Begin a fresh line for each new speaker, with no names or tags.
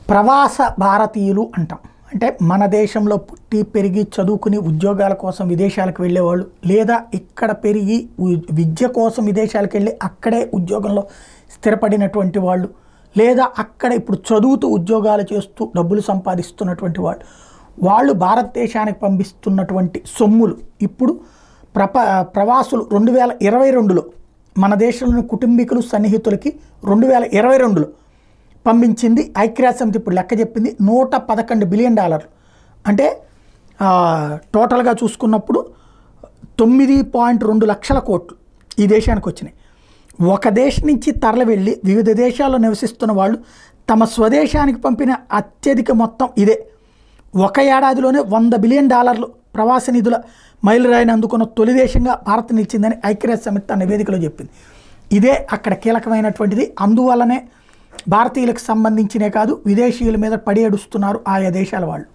ప్రవాస భారతీయులు అంటాం. అంటే మన దేశంలో పుట్టి పెరిగి చదువుకుని ఉద్యోగాల కోసం విదేశాలకు వెళ్ళేవాళ్ళు, లేదా ఇక్కడ పెరిగి విద్య కోసం విదేశాలకు వెళ్ళి అక్కడే ఉద్యోగంలో స్థిరపడినటువంటి వాళ్ళు, లేదా అక్కడ ఇప్పుడు చదువుతూ ఉద్యోగాలు చేస్తూ డబ్బులు సంపాదిస్తున్నటువంటి వాళ్ళు భారతదేశానికి పంపిస్తున్నటువంటి సొమ్ములు ఇప్పుడు ప్రవాసులు 2022లో మన దేశంలోని కుటుంబీకులు సన్నిహితులకి 2022లో పంపించింది ఐక్యరాజ్యసమితి ఇప్పుడు లెక్క చెప్పింది $111 బిలియన్. అంటే టోటల్గా చూసుకున్నప్పుడు 9.2 లక్షల కోట్లు ఈ దేశానికి వచ్చినాయి. ఒక దేశం నుంచి తరలి వెళ్ళి వివిధ దేశాల్లో నివసిస్తున్న వాళ్ళు తమ స్వదేశానికి పంపిన అత్యధిక మొత్తం ఇదే. ఒక ఏడాదిలోనే $100 బిలియన్ ప్రవాస నిధుల మైలురాయిని అందుకున్న తొలి దేశంగా భారత్ నిలిచిందని ఐక్యరాజ్యసమితి తన నివేదికలో చెప్పింది. ఇదే అక్కడ కీలకమైనటువంటిది. అందువల్లనే భారతీయులకు సంబంధించినే కాదు విదేశీయుల మీద పడి ఏడుస్తున్నారు ఆయా దేశాల వాళ్ళు.